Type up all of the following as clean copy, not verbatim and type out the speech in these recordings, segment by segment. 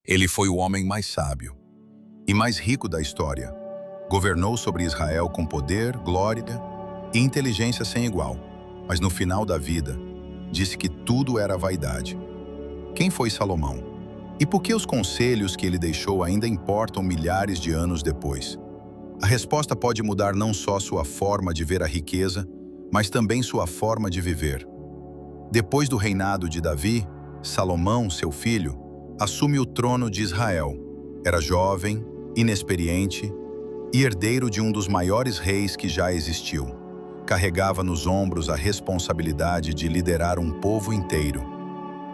Ele foi o homem mais sábio e mais rico da história. Governou sobre Israel com poder, glória e inteligência sem igual, mas no final da vida, disse que tudo era vaidade. Quem foi Salomão? E por que os conselhos que ele deixou ainda importam milhares de anos depois? A resposta pode mudar não só sua forma de ver a riqueza, mas também sua forma de viver. Depois do reinado de Davi, Salomão, seu filho, assume o trono de Israel. Era jovem, inexperiente e herdeiro de um dos maiores reis que já existiu. Carregava nos ombros a responsabilidade de liderar um povo inteiro.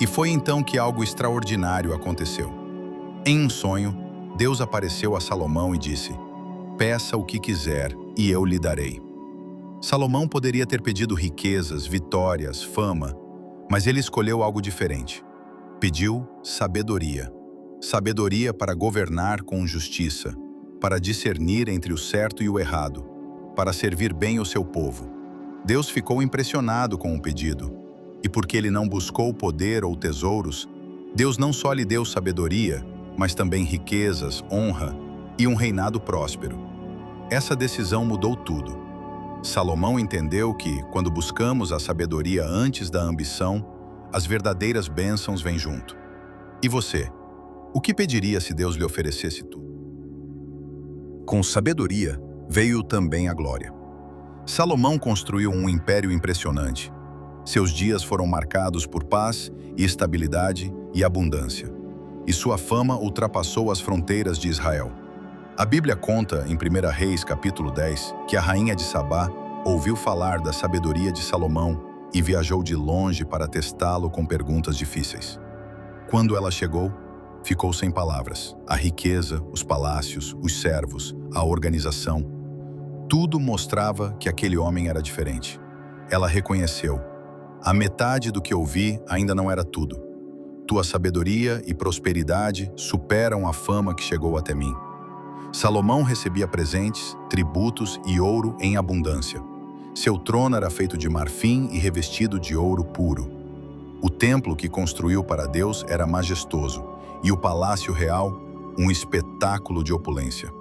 E foi então que algo extraordinário aconteceu. Em um sonho, Deus apareceu a Salomão e disse: "Peça o que quiser e eu lhe darei." Salomão poderia ter pedido riquezas, vitórias, fama, mas ele escolheu algo diferente. Pediu sabedoria. Sabedoria para governar com justiça, para discernir entre o certo e o errado, para servir bem o seu povo. Deus ficou impressionado com o pedido. E porque ele não buscou poder ou tesouros, Deus não só lhe deu sabedoria, mas também riquezas, honra e um reinado próspero. Essa decisão mudou tudo. Salomão entendeu que, quando buscamos a sabedoria antes da ambição, as verdadeiras bênçãos vêm junto. E você? O que pediria se Deus lhe oferecesse tudo? Com sabedoria veio também a glória. Salomão construiu um império impressionante. Seus dias foram marcados por paz e estabilidade e abundância. E sua fama ultrapassou as fronteiras de Israel. A Bíblia conta, em 1 Reis, capítulo 10, que a rainha de Sabá ouviu falar da sabedoria de Salomão e viajou de longe para testá-lo com perguntas difíceis. Quando ela chegou, ficou sem palavras. A riqueza, os palácios, os servos, a organização, tudo mostrava que aquele homem era diferente. Ela reconheceu: "A metade do que ouvi ainda não era tudo. Tua sabedoria e prosperidade superam a fama que chegou até mim." Salomão recebia presentes, tributos e ouro em abundância. Seu trono era feito de marfim e revestido de ouro puro. O templo que construiu para Deus era majestoso, e o palácio real, um espetáculo de opulência.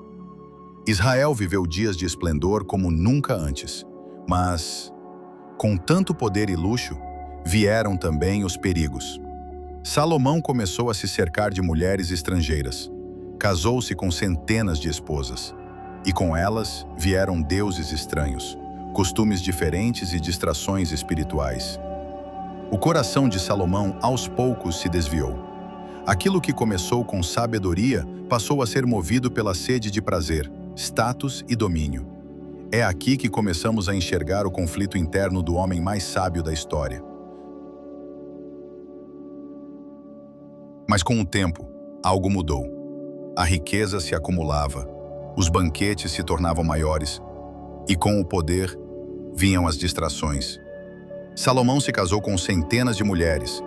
Israel viveu dias de esplendor como nunca antes, mas, com tanto poder e luxo, vieram também os perigos. Salomão começou a se cercar de mulheres estrangeiras. Casou-se com centenas de esposas, e com elas vieram deuses estranhos, costumes diferentes e distrações espirituais. O coração de Salomão aos poucos se desviou. Aquilo que começou com sabedoria passou a ser movido pela sede de prazer, status e domínio. É aqui que começamos a enxergar o conflito interno do homem mais sábio da história. Mas com o tempo, algo mudou. A riqueza se acumulava, os banquetes se tornavam maiores, e com o poder vinham as distrações. Salomão se casou com centenas de mulheres,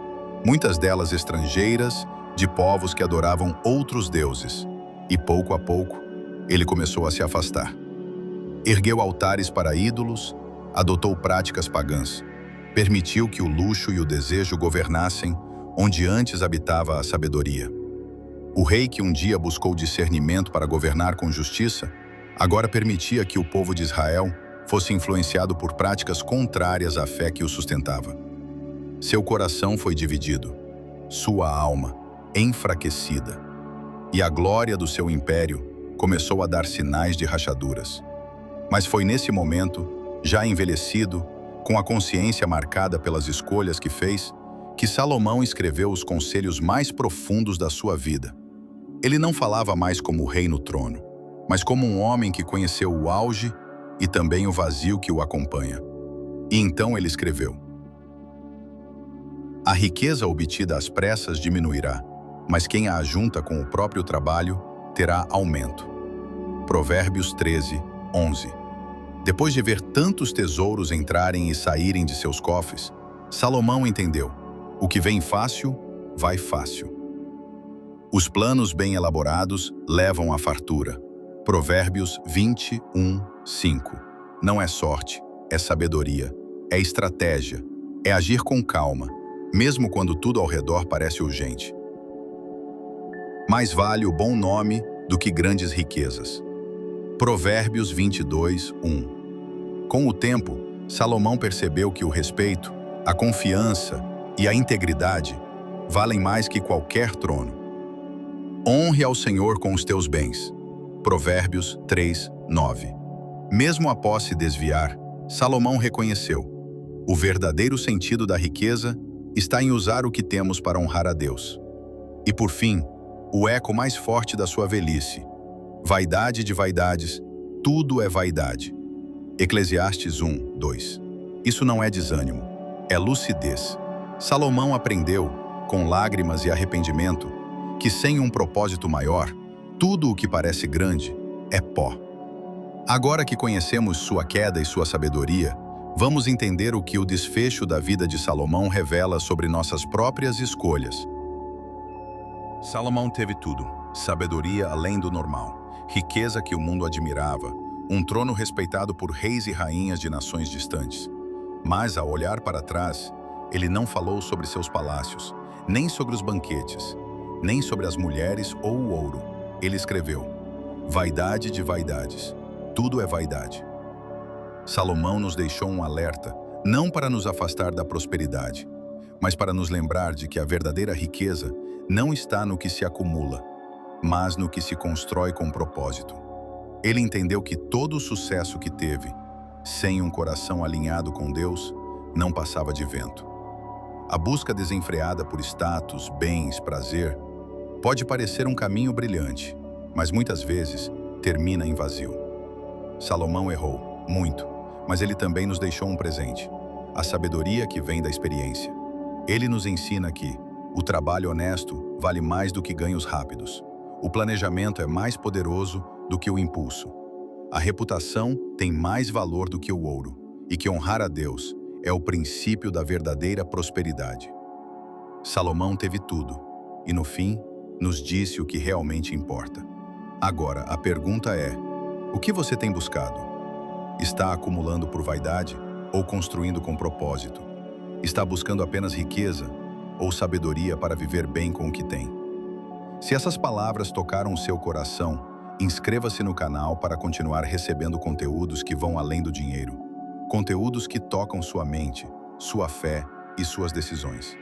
muitas delas estrangeiras, de povos que adoravam outros deuses. E pouco a pouco, ele começou a se afastar. Ergueu altares para ídolos, adotou práticas pagãs, permitiu que o luxo e o desejo governassem onde antes habitava a sabedoria. O rei que um dia buscou discernimento para governar com justiça, agora permitia que o povo de Israel fosse influenciado por práticas contrárias à fé que o sustentava. Seu coração foi dividido, sua alma enfraquecida, e a glória do seu império começou a dar sinais de rachaduras. Mas foi nesse momento, já envelhecido, com a consciência marcada pelas escolhas que fez, que Salomão escreveu os conselhos mais profundos da sua vida. Ele não falava mais como o rei no trono, mas como um homem que conheceu o auge e também o vazio que o acompanha. E então ele escreveu: "A riqueza obtida às pressas diminuirá, mas quem a ajunta com o próprio trabalho terá aumento." Provérbios 13, 11. Depois de ver tantos tesouros entrarem e saírem de seus cofres, Salomão entendeu: o que vem fácil, vai fácil. Os planos bem elaborados levam à fartura. Provérbios 21, 5. Não é sorte, é sabedoria, é estratégia, é agir com calma, mesmo quando tudo ao redor parece urgente. Mais vale o bom nome do que grandes riquezas. Provérbios 22, 1. Com o tempo, Salomão percebeu que o respeito, a confiança e a integridade valem mais que qualquer trono. Honre ao Senhor com os teus bens. Provérbios 3, 9. Mesmo após se desviar, Salomão reconheceu: o verdadeiro sentido da riqueza está em usar o que temos para honrar a Deus. E por fim, o eco mais forte da sua velhice: vaidade de vaidades, tudo é vaidade. Eclesiastes 1, 2. Isso não é desânimo, é lucidez. Salomão aprendeu, com lágrimas e arrependimento, que sem um propósito maior, tudo o que parece grande é pó. Agora que conhecemos sua queda e sua sabedoria, vamos entender o que o desfecho da vida de Salomão revela sobre nossas próprias escolhas. Salomão teve tudo: sabedoria além do normal, riqueza que o mundo admirava, um trono respeitado por reis e rainhas de nações distantes. Mas, ao olhar para trás, ele não falou sobre seus palácios, nem sobre os banquetes, nem sobre as mulheres ou o ouro. Ele escreveu: vaidade de vaidades, tudo é vaidade. Salomão nos deixou um alerta, não para nos afastar da prosperidade, mas para nos lembrar de que a verdadeira riqueza não está no que se acumula, mas no que se constrói com propósito. Ele entendeu que todo o sucesso que teve, sem um coração alinhado com Deus, não passava de vento. A busca desenfreada por status, bens, prazer, pode parecer um caminho brilhante, mas muitas vezes termina em vazio. Salomão errou, muito, mas ele também nos deixou um presente: a sabedoria que vem da experiência. Ele nos ensina que o trabalho honesto vale mais do que ganhos rápidos. O planejamento é mais poderoso do que o impulso. A reputação tem mais valor do que o ouro, e que honrar a Deus é o princípio da verdadeira prosperidade. Salomão teve tudo, e no fim, nos disse o que realmente importa. Agora, a pergunta é: o que você tem buscado? Está acumulando por vaidade ou construindo com propósito? Está buscando apenas riqueza ou sabedoria para viver bem com o que tem? Se essas palavras tocaram o seu coração, inscreva-se no canal para continuar recebendo conteúdos que vão além do dinheiro. Conteúdos que tocam sua mente, sua fé e suas decisões.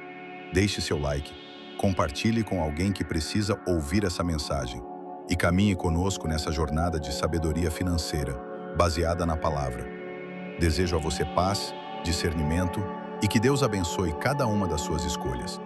Deixe seu like, compartilhe com alguém que precisa ouvir essa mensagem e caminhe conosco nessa jornada de sabedoria financeira, baseada na palavra. Desejo a você paz, discernimento e que Deus abençoe cada uma das suas escolhas.